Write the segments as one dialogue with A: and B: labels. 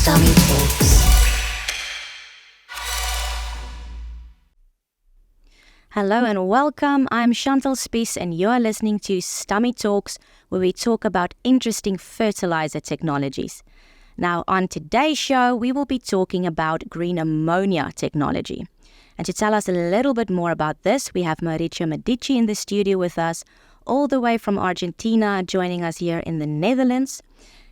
A: Stamitalks.
B: Hello and welcome. I'm Chantal Spies and you're listening to Stamitalks, where we talk about interesting fertilizer technologies. Now, on today's show, we will be talking about green ammonia technology. And to tell us a little bit more about this, we have Mauricio Medici in the studio with us, all the way from Argentina, joining us here in the Netherlands.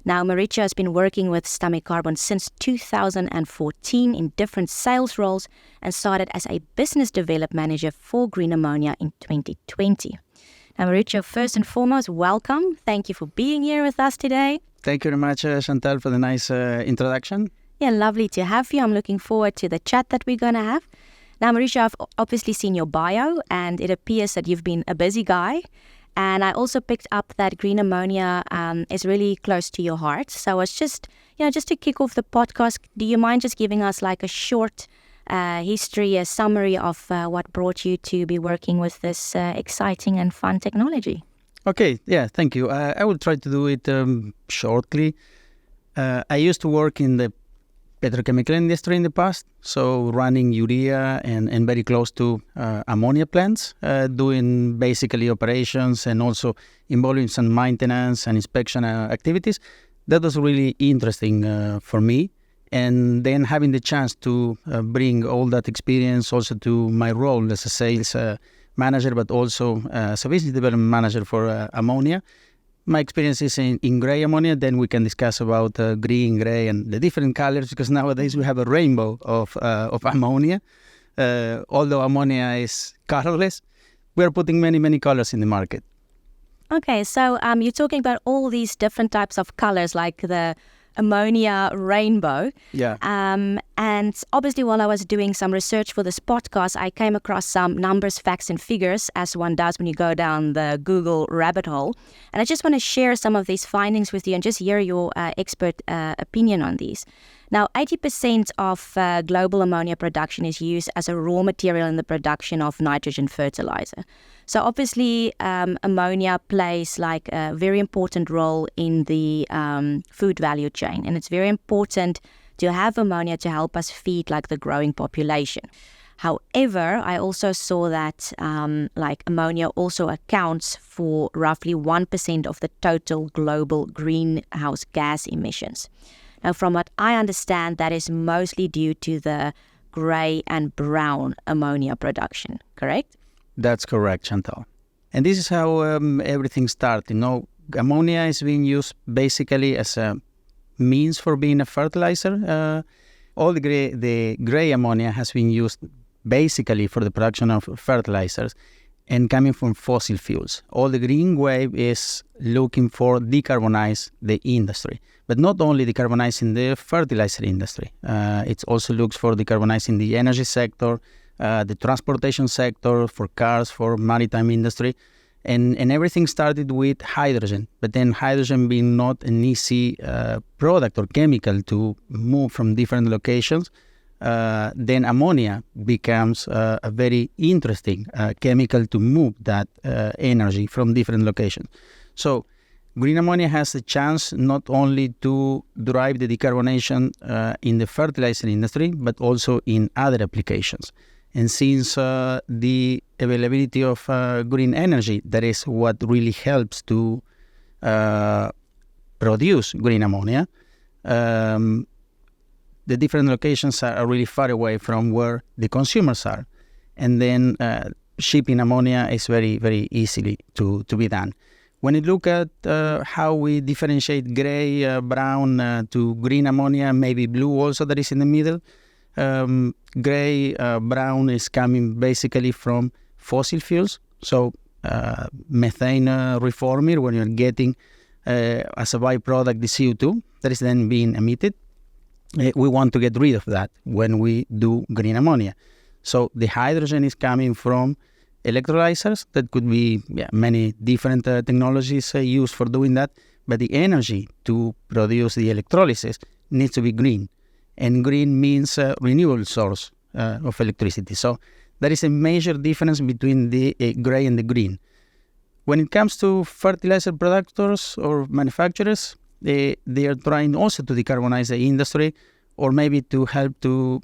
B: Now, Mauricio has been working with Stamicarbon since 2014 in different sales roles and started as a business development manager for green ammonia in 2020. Now, Mauricio, first and foremost, welcome. Thank you for being here with us today.
C: Thank you very much, Chantal, for the nice introduction.
B: Yeah, lovely to have you. I'm looking forward to the chat that we're going to have. Now, Mauricio, I've obviously seen your bio, and it appears that you've been a busy guy. And I also picked up that green ammonia is really close to your heart. So I was just to kick off the podcast, do you mind just giving us like a short history, a summary of what brought you to be working with this exciting and fun technology?
C: Okay, yeah, thank you. I will try to do it shortly. I used to work in the petrochemical industry in the past, so running urea and very close to ammonia plants, doing basically operations and also involving some maintenance and inspection activities. That was really interesting for me. And then having the chance to bring all that experience also to my role as a sales manager, but also as a business development manager for ammonia. My experience is in gray ammonia, then we can discuss about green, gray, and the different colors, because nowadays we have a rainbow of ammonia. Although ammonia is colorless, we are putting many, many colors in the market.
B: Okay, so you're talking about all these different types of colors, like the ammonia rainbow.
C: Yeah.
B: And obviously, while I was doing some research for this podcast, I came across some numbers, facts, and figures, as one does when you go down the Google rabbit hole. And I just want to share some of these findings with you and just hear your expert opinion on these. Now, 80% of global ammonia production is used as a raw material in the production of nitrogen fertilizer. So obviously, ammonia plays like a very important role in the food value chain. And it's very important to have ammonia to help us feed like the growing population. However, I also saw that ammonia also accounts for roughly 1% of the total global greenhouse gas emissions. Now, from what I understand, that is mostly due to the gray and brown ammonia production, correct?
C: That's correct, Chantal. And this is how everything started. Ammonia is being used basically as a means for being a fertilizer. All the gray ammonia has been used basically for the production of fertilizers and coming from fossil fuels. All the green wave is looking for decarbonize the industry, but not only decarbonizing the fertilizer industry. It also looks for decarbonizing the energy sector, the transportation sector, for cars, for maritime industry. And everything started with hydrogen, but then hydrogen being not an easy product or chemical to move from different locations, then ammonia becomes a very interesting chemical to move that energy from different locations. So green ammonia has a chance not only to drive the decarbonation in the fertilizer industry, but also in other applications. And since the availability of green energy, that is what really helps to produce green ammonia, the different locations are really far away from where the consumers are. And then shipping ammonia is very, very easily to be done. When you look at how we differentiate gray, brown to green ammonia, maybe blue also that is in the middle, gray, brown is coming basically from fossil fuels. So methane reformer, when you're getting as a byproduct the CO2 that is then being emitted, we want to get rid of that when we do green ammonia. So the hydrogen is coming from electrolyzers. That could be many different technologies used for doing that. But the energy to produce the electrolysis needs to be green. And green means a renewable source of electricity. So there is a major difference between the gray and the green. When it comes to fertilizer producers or manufacturers, they are trying also to decarbonize the industry, or maybe to help to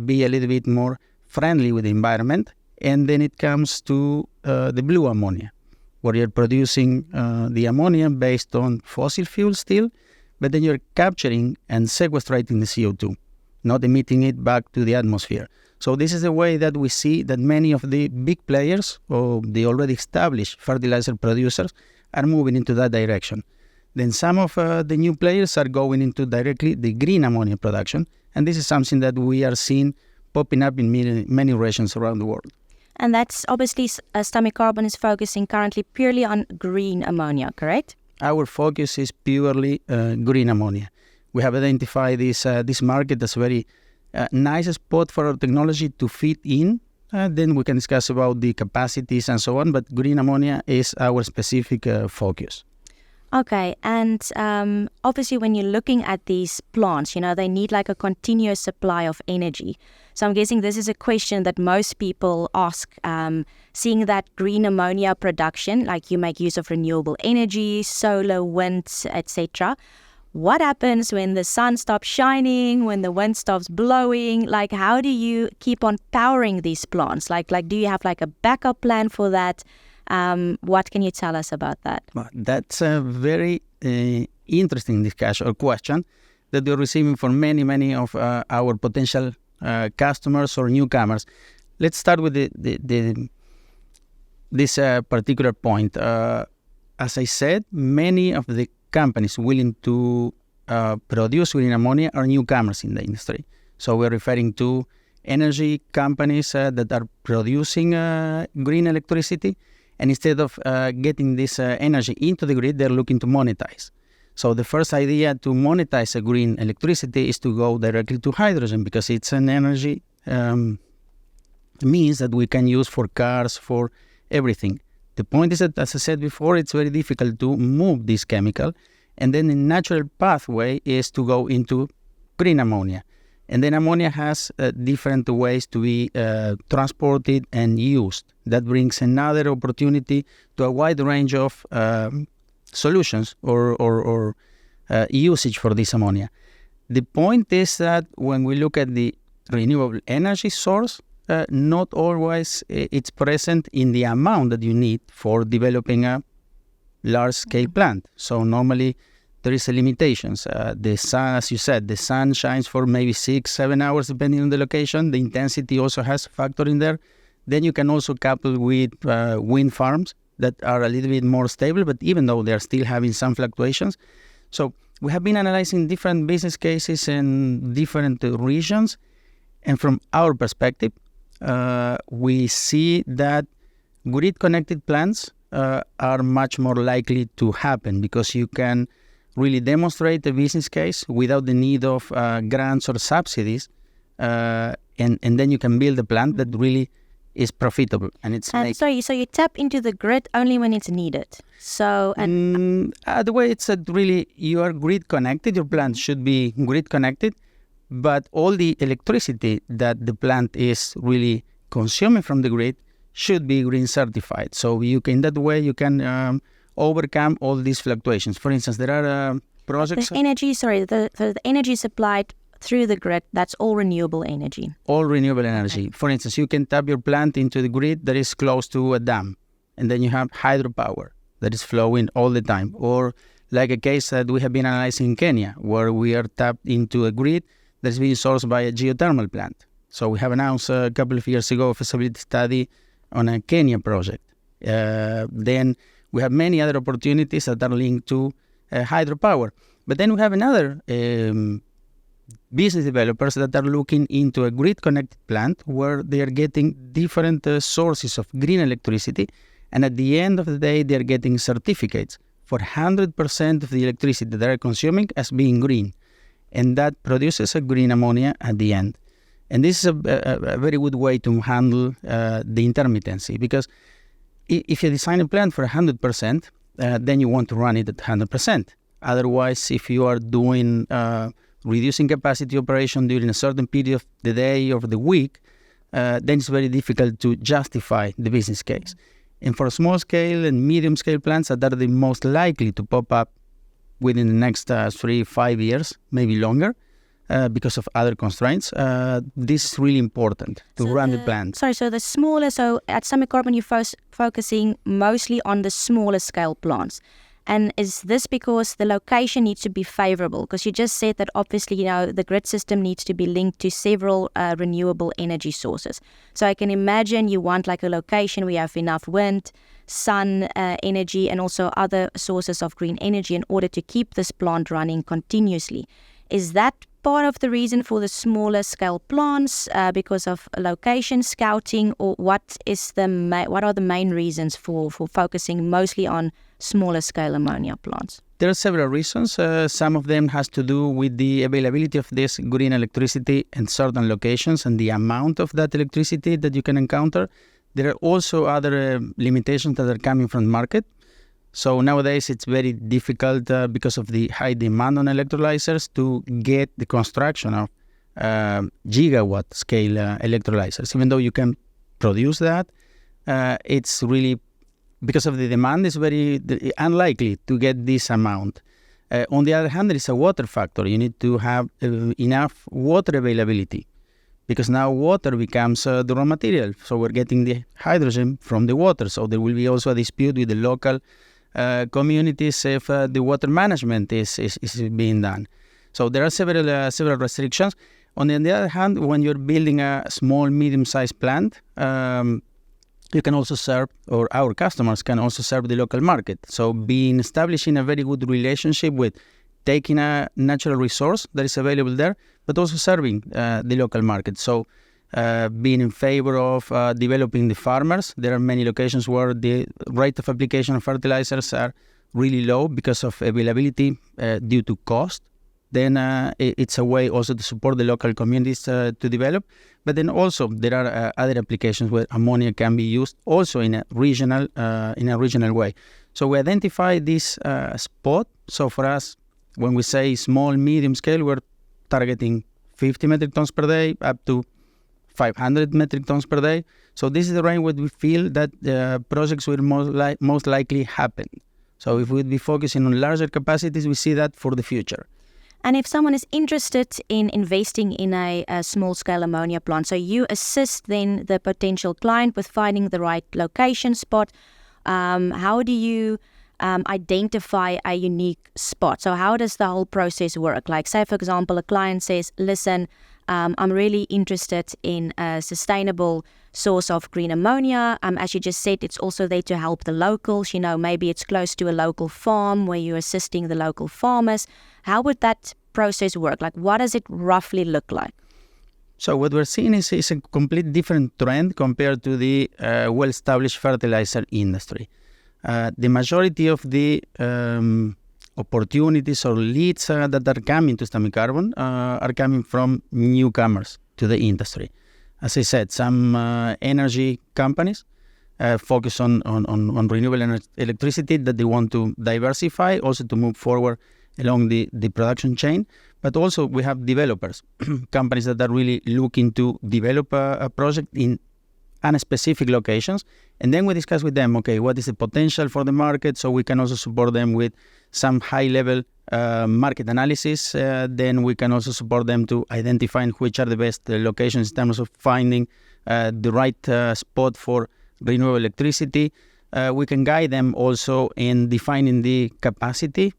C: be a little bit more friendly with the environment. And then it comes to the blue ammonia, where you're producing the ammonia based on fossil fuel still, but then you're capturing and sequestrating the CO2, not emitting it back to the atmosphere. So this is the way that we see that many of the big players, or the already established fertilizer producers, are moving into that direction. Then some of the new players are going into directly the green ammonia production, and this is something that we are seeing popping up in many regions around the world.
B: And that's obviously, Stamicarbon is focusing currently purely on green ammonia, correct?
C: Our focus is purely green ammonia. We have identified this market as a very nice spot for our technology to fit in. Then we can discuss about the capacities and so on, but green ammonia is our specific focus.
B: Okay, and obviously when you're looking at these plants, they need like a continuous supply of energy. So I'm guessing this is a question that most people ask, seeing that green ammonia production, like you make use of renewable energy, solar, wind, etc. What happens when the sun stops shining, when the wind stops blowing? Like, how do you keep on powering these plants? Like do you have like a backup plan for that? What can you tell us about that?
C: Well, that's a very interesting discussion or question that we're receiving from many of our potential customers or newcomers. Let's start with this particular point. As I said, many of the companies willing to produce green ammonia are newcomers in the industry. So we're referring to energy companies that are producing green electricity, and instead of getting this energy into the grid, they're looking to monetize. So the first idea to monetize a green electricity is to go directly to hydrogen, because it's an energy means that we can use for cars, for everything. The point is that, as I said before, it's very difficult to move this chemical, and then the natural pathway is to go into green ammonia. And then ammonia has different ways to be transported and used. That brings another opportunity to a wide range of solutions or usage for this ammonia. The point is that when we look at the renewable energy source, not always it's present in the amount that you need for developing a large-scale plant. So normally there is a limitations. The sun, as you said, the sun shines for maybe 6-7 hours depending on the location. The intensity also has a factor in there. Then you can also couple with wind farms that are a little bit more stable, but even though they're still having some fluctuations. So we have been analyzing different business cases in different regions, and from our perspective, we see that grid-connected plants are much more likely to happen, because you can really demonstrate a business case without the need of grants or subsidies, and then you can build a plant that really is profitable. And
B: so you tap into the grid only when it's needed. So
C: the way it's really, you are grid connected. Your plant should be grid connected, but all the electricity that the plant is really consuming from the grid should be green certified. So you can, in that way, you can overcome all these fluctuations. For instance, there are projects.
B: The energy supplied through the grid, that's all renewable energy.
C: All renewable energy.
B: Okay.
C: For instance, you can tap your plant into the grid that is close to a dam, and then you have hydropower that is flowing all the time. Or like a case that we have been analyzing in Kenya, where we are tapped into a grid that is being sourced by a geothermal plant. So we have announced a couple of years ago a feasibility study on a Kenya project. Then we have many other opportunities that are linked to hydropower. But then we have another business developers that are looking into a grid-connected plant where they are getting different sources of green electricity, and at the end of the day, they are getting certificates for 100% of the electricity that they are consuming as being green, and that produces a green ammonia at the end. And this is a very good way to handle the intermittency, because if you design a plant for 100%, then you want to run it at 100%. Otherwise, if you are doing reducing capacity operation during a certain period of the day or the week, then it's very difficult to justify the business case. And for small scale and medium scale plants that are the most likely to pop up within the next 3-5 years, maybe longer, because of other constraints. This is really important to run the plant.
B: So at Stamicarbon you're focusing mostly on the smaller scale plants. And is this because the location needs to be favorable? Because you just said that obviously, the grid system needs to be linked to several renewable energy sources. So I can imagine you want like a location where you have enough wind, sun energy, and also other sources of green energy in order to keep this plant running continuously. Is that part of the reason for the smaller scale plants because of location scouting, or what are the main reasons for focusing mostly on smaller scale ammonia plants?
C: There are several reasons. Some of them has to do with the availability of this green electricity in certain locations and the amount of that electricity that you can encounter. There are also other limitations that are coming from the market. So nowadays it's very difficult because of the high demand on electrolyzers to get the construction of gigawatt scale electrolyzers. Even though you can produce that, it's really, because of the demand, it's very unlikely to get this amount. On the other hand, there is a water factor. You need to have enough water availability, because now water becomes the raw material. So we're getting the hydrogen from the water. So there will be also a dispute with the local communities if the water management is being done. So there are several restrictions. On the other hand, when you're building a small, medium-sized plant, you can also serve, or our customers can also serve the local market. So establishing a very good relationship with taking a natural resource that is available there, but also serving the local market. So being in favor of developing the farmers. There are many locations where the rate of application of fertilizers are really low because of availability due to cost. Then it's a way also to support the local communities to develop. But then also there are other applications where ammonia can be used also in a regional way. So we identify this spot. So for us, when we say small, medium scale, we're targeting 50 metric tons per day up to 500 metric tons per day. So this is the range where we feel that projects will most likely happen. So if we'd be focusing on larger capacities, we see that for the future.
B: And if someone is interested in investing in a small-scale ammonia plant, so you assist then the potential client with finding the right location spot. How do you identify a unique spot? So how does the whole process work? Like, say, for example, a client says, listen, I'm really interested in a sustainable source of green ammonia. As you just said, it's also there to help the locals. Maybe it's close to a local farm where you're assisting the local farmers. How would that process work? Like, what does it roughly look like?
C: So what we're seeing is a complete different trend compared to the well-established fertilizer industry. The majority of the opportunities or leads that are coming to Stamicarbon are coming from newcomers to the industry. As I said, some energy companies focus on renewable electricity that they want to diversify, also to move forward along the production chain. But also we have developers, companies that are really looking to develop a project in unspecific locations. And then we discuss with them, okay, what is the potential for the market? So we can also support them with some high-level market analysis. Then we can also support them to identify which are the best locations in terms of finding the right spot for renewable electricity. We can guide them also in defining the capacity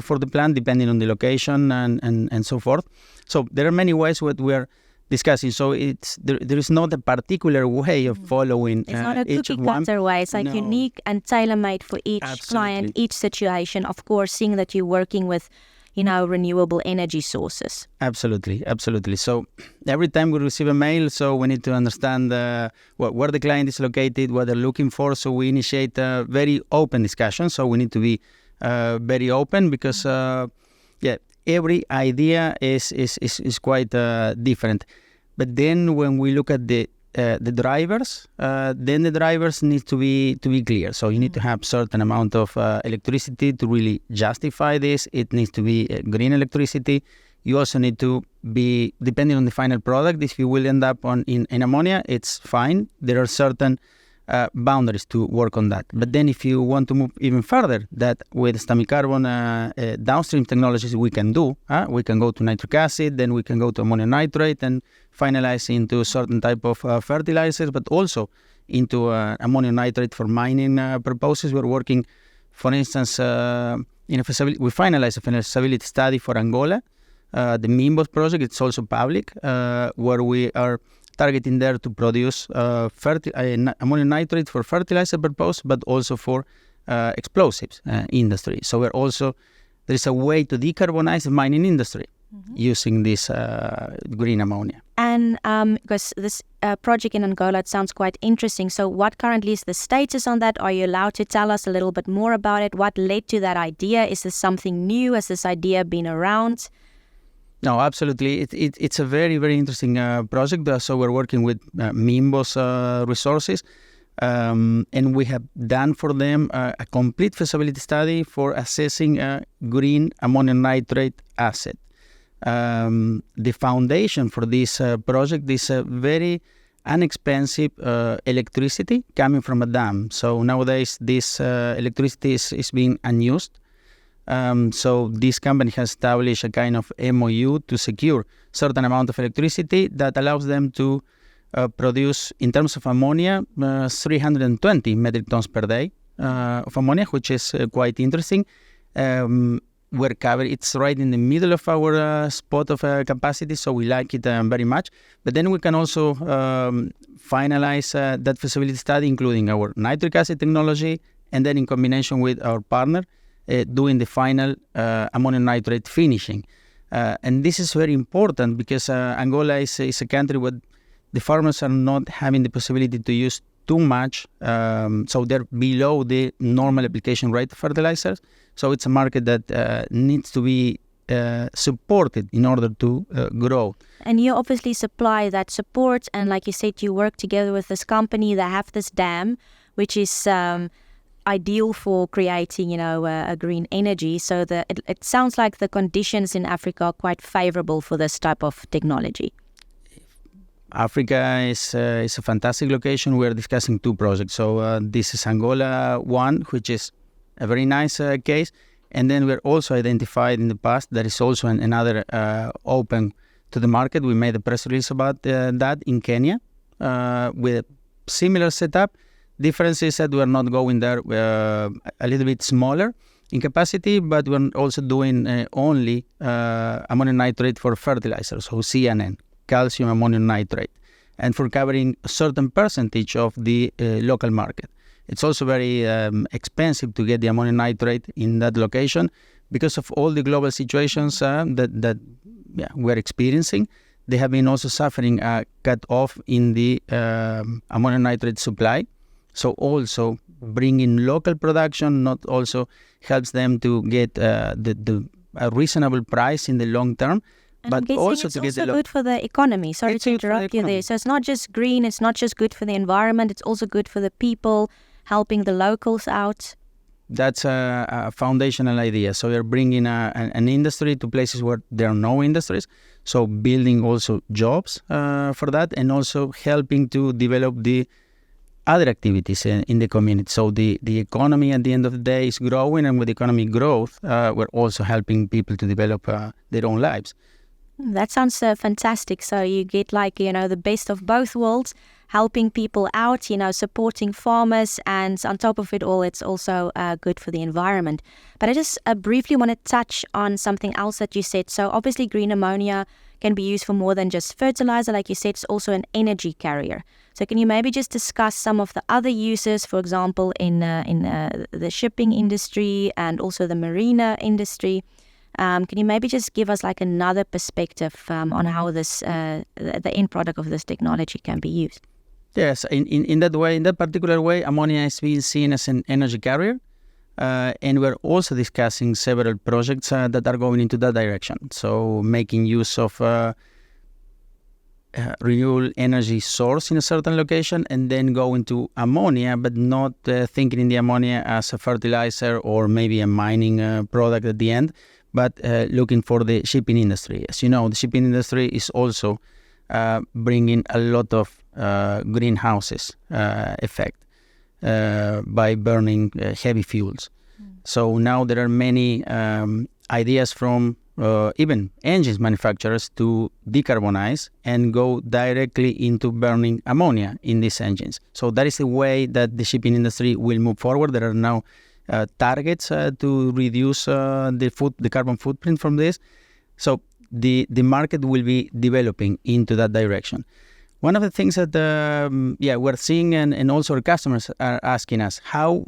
C: for the plant, depending on the location and so forth. So there are many ways what we are discussing. So there is not a particular way of following
B: it's not a
C: each
B: cookie
C: one.
B: cutter way. It's like unique and tailor-made for each client, each situation. Of course, seeing that you're working with, renewable energy sources.
C: Absolutely. So every time we receive a mail, so we need to understand where the client is located, what they're looking for. So we initiate a very open discussion. So we need to be very open because every idea is quite different. But then when we look at the drivers, then the drivers need to be clear. So you need to have certain amount of electricity to really justify this. It needs to be green electricity. You also need to be, depending on the final product, if you will end up in ammonia, it's fine. There are certain boundaries to work on that. But then if you want to move even further, that with Stamicarbon downstream technologies we can do. We can go to nitric acid, then we can go to ammonium nitrate and finalize into certain type of fertilizers, but also into ammonium nitrate for mining purposes. We're working, for instance, in a feasibility. We finalized a feasibility study for Angola, the Mimbos project. It's also public, where we are targeting there to produce ammonium nitrate for fertilizer purpose, but also for explosives industry. So there is a way to decarbonize the mining industry using this green ammonia.
B: And because this project in Angola, it sounds quite interesting. So what currently is the status on that? Are you allowed to tell us a little bit more about it? What led to that idea? Is this something new? Has this idea been around?
C: No, absolutely. It's a very, very interesting project. So we're working with Mimbos resources, and we have done for them a complete feasibility study for assessing green ammonium nitrate asset. The foundation for this project is a very inexpensive electricity coming from a dam. So nowadays this electricity is being unused. So this company has established a kind of MOU to secure certain amount of electricity that allows them to produce, in terms of ammonia, 320 metric tons per day of ammonia, which is quite interesting. We're covered. It's right in the middle of our spot of capacity, so we like it very much. But then we can also finalize that feasibility study, including our nitric acid technology, and then in combination with our partner, doing the final ammonium nitrate finishing. And this is very important because Angola is a country where the farmers are not having the possibility to use too much, so they're below the normal application rate of fertilizers. So it's a market that needs to be supported in order to grow.
B: And you obviously supply that support, and like you said, you work together with this company that have this dam, which is ideal for creating, a green energy. So it sounds like the conditions in Africa are quite favorable for this type of technology.
C: Africa is a fantastic location. We are discussing two projects. So this is Angola one, which is a very nice case. And then we're also identified in the past there is also another open to the market. We made a press release about that in Kenya with a similar setup. Difference is that we're not going there a little bit smaller in capacity, but we're also doing only ammonium nitrate for fertilizers, so CNN, calcium ammonium nitrate, and for covering a certain percentage of the local market. It's also very expensive to get the ammonium nitrate in that location because of all the global situations that we're experiencing. They have been also suffering a cut off in the ammonium nitrate supply. So also bringing local production not also helps them to get a reasonable price in the long term, but also to get
B: it's also good for the economy. Sorry to interrupt you there. So it's not just green, it's not just good for the environment, it's also good for the people, helping the locals out.
C: That's a foundational idea. So you're bringing an industry to places where there are no industries. So building also jobs for that, and also helping to develop the other activities in the community. So the economy at the end of the day is growing, and with economic growth, we're also helping people to develop their own lives.
B: That sounds fantastic. So you get the best of both worlds, helping people out, supporting farmers, and on top of it all, it's also good for the environment. But I just briefly want to touch on something else that you said. So obviously green ammonia can be used for more than just fertilizer. Like you said, it's also an energy carrier. So can you maybe just discuss some of the other uses, for example, in the shipping industry and also the marina industry? Can you maybe just give us another perspective on how this the end product of this technology can be used?
C: Yes, in that way, in that particular way, ammonia is being seen as an energy carrier, and we're also discussing several projects that are going into that direction. So making use of renewable energy source in a certain location, and then go into ammonia, but not thinking in the ammonia as a fertilizer or maybe a mining product at the end, but looking for the shipping industry. As you know, the shipping industry is also bringing a lot of greenhouses effect. by burning heavy fuels. So now there are many ideas from even engines manufacturers to decarbonize and go directly into burning ammonia in these engines. So that is the way that the shipping industry will move forward. There are now targets to reduce the carbon footprint from this. So the market will be developing into that direction. One of the things that we're seeing and also our customers are asking us how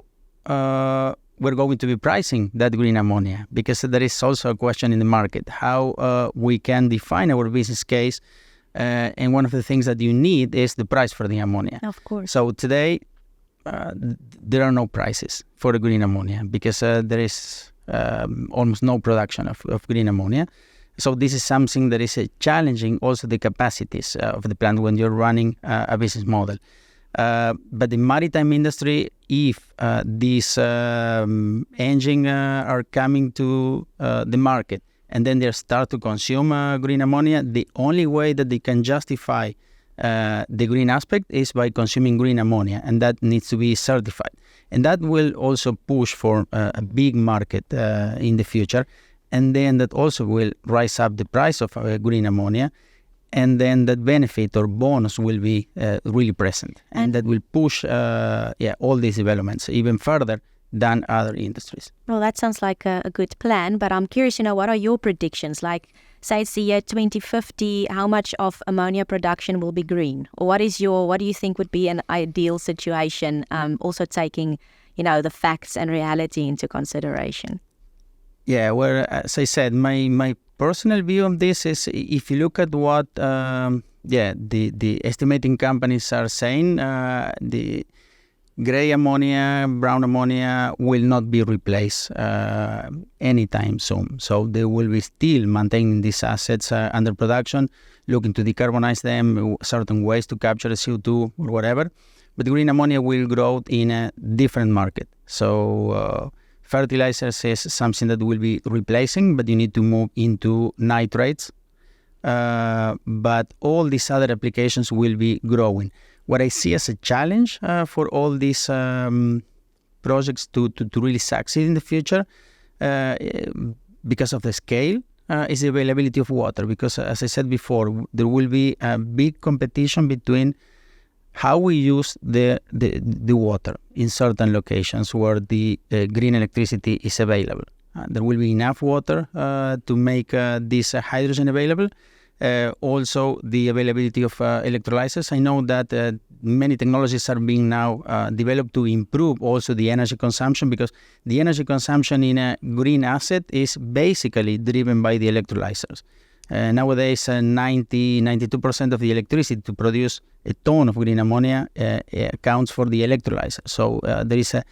C: we're going to be pricing that green ammonia, because there is also a question in the market how we can define our business case. And one of the things that you need is the price for the ammonia.
B: Of course.
C: So today, there are no prices for the green ammonia because there is almost no production of green ammonia. So this is something that is challenging also the capacities of the plant when you're running a business model. But the maritime industry, if these engines are coming to the market and then they start to consume green ammonia, the only way that they can justify the green aspect is by consuming green ammonia, and that needs to be certified. And that will also push for a big market in the future. And then that also will rise up the price of green ammonia. And then that benefit or bonus will be really present. And that will push all these developments even further than other industries.
B: Well, that sounds like a good plan, but I'm curious, what are your predictions? Like, say it's the year 2050, how much of ammonia production will be green? Or what do you think would be an ideal situation, also taking, the facts and reality into consideration?
C: Yeah, well, as I said, my personal view on this is if you look at what the estimating companies are saying, the gray ammonia, brown ammonia will not be replaced anytime soon. So they will be still maintaining these assets under production, looking to decarbonize them, certain ways to capture the CO2 or whatever. But green ammonia will grow in a different market. So fertilizers is something that will be replacing, but you need to move into nitrates. But all these other applications will be growing. What I see as a challenge for all these projects to really succeed in the future, because of the scale, is the availability of water. Because as I said before, there will be a big competition between how we use the water in certain locations where the green electricity is available. There will be enough water to make this hydrogen available. Also, the availability of electrolyzers. I know that many technologies are being now developed to improve also the energy consumption, because the energy consumption in a green asset is basically driven by the electrolyzers. Nowadays, 92% of the electricity to produce a ton of green ammonia accounts for the electrolyzer. So there is a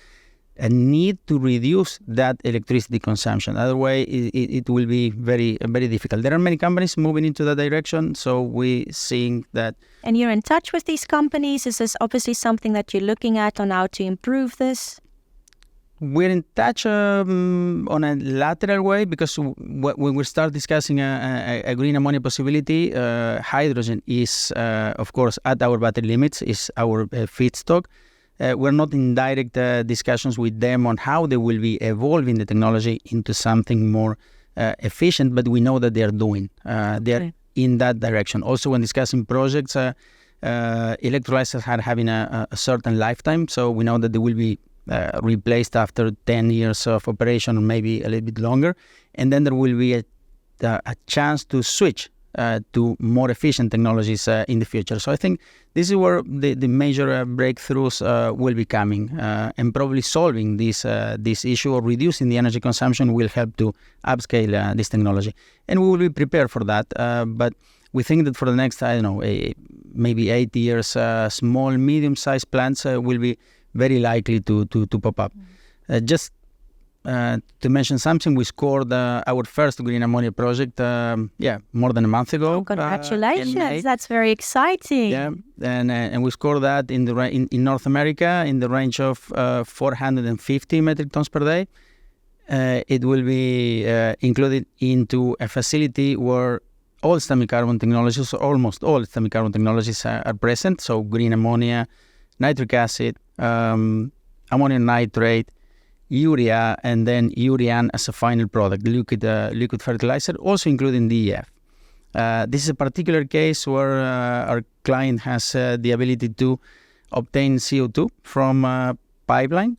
C: need to reduce that electricity consumption. Otherwise, it will be very, very difficult. There are many companies moving into that direction, so we're seeing that.
B: And you're in touch with these companies? Is this obviously something that you're looking at on how to improve this?
C: We're in touch on a lateral way, because when we start discussing a green ammonia possibility, hydrogen is, of course, at our battery limits, is our feedstock. We're not in direct discussions with them on how they will be evolving the technology into something more efficient, but we know that they are doing. They're in that direction. Also, when discussing projects, electrolyzers are having a certain lifetime, so we know that they will be replaced after 10 years of operation, or maybe a little bit longer. And then there will be a chance to switch to more efficient technologies in the future. So I think this is where the major breakthroughs will be coming, and probably solving this issue or reducing the energy consumption will help to upscale this technology. And we will be prepared for that. But we think that for the next, maybe 8 years, small, medium-sized plants will be very likely to pop up. Just to mention something, we scored our first green ammonia project more than a month ago.
B: Oh, congratulations! That's very exciting.
C: Yeah, and we scored that in North America in the range of 450 metric tons per day. It will be included into a facility where almost all Stamitalks technologies are present. So green ammonia, nitric acid, ammonium nitrate, urea, and then urean as a final product, liquid fertilizer, also including DEF. This is a particular case where our client has the ability to obtain CO2 from a pipeline.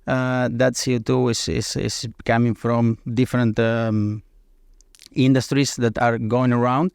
C: That CO2 is coming from different industries that are going around,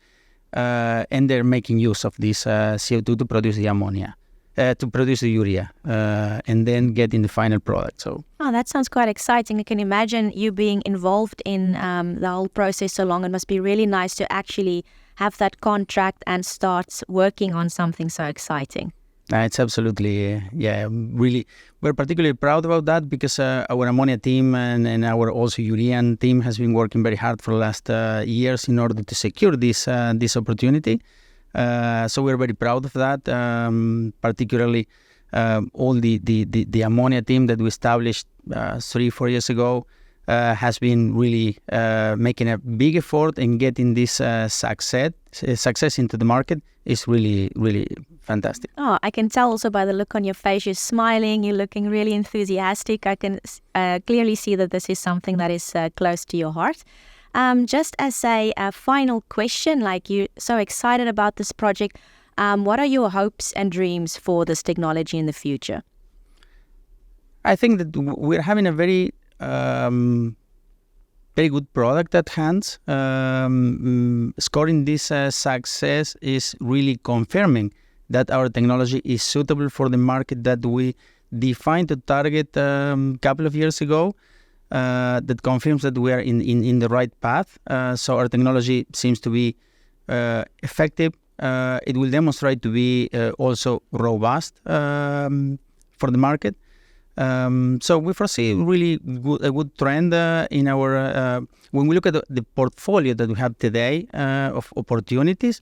C: and they're making use of this CO2 to produce the ammonia, to produce the urea, and then getting the final product. So,
B: that sounds quite exciting. I can imagine you being involved in the whole process so long. It must be really nice to actually have that contract and start working on something so exciting.
C: It's absolutely, really, we're particularly proud about that because our ammonia team and our also urean team has been working very hard for the last years in order to secure this opportunity. So we're very proud of that, particularly all the ammonia team that we established 3-4 years ago has been really making a big effort in getting this success into the market. Is really, really fantastic.
B: Oh, I can tell also by the look on your face, you're smiling, you're looking really enthusiastic. I can clearly see that this is something that is close to your heart. Just as a final question, like you're so excited about this project, what are your hopes and dreams for this technology in the future?
C: I think that we're having a very good product at hand. Scoring this success is really confirming that our technology is suitable for the market that we defined to target a couple of years ago. That confirms that we are in the right path. So our technology seems to be effective. It will demonstrate to be also robust for the market. So we foresee really a good trend in our when we look at the portfolio that we have today of opportunities.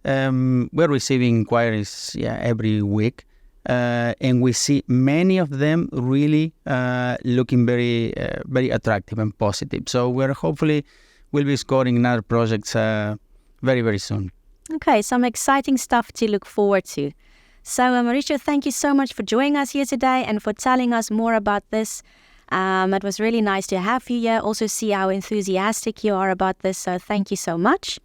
C: We're receiving inquiries every week, and we see many of them really looking very attractive and positive. So we'll be scoring another projects very, very soon.
B: Okay, some exciting stuff to look forward to. So, Mauricio, thank you so much for joining us here today and for telling us more about this. It was really nice to have you here. Also see how enthusiastic you are about this. So thank you so much.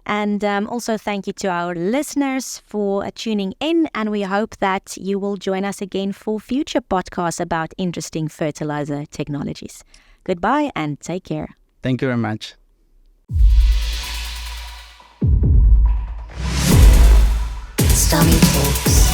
B: And also thank you to our listeners for tuning in. And we hope that you will join us again for future podcasts about interesting fertilizer technologies. Goodbye and take care.
C: Thank you very much.
A: Stamitalks.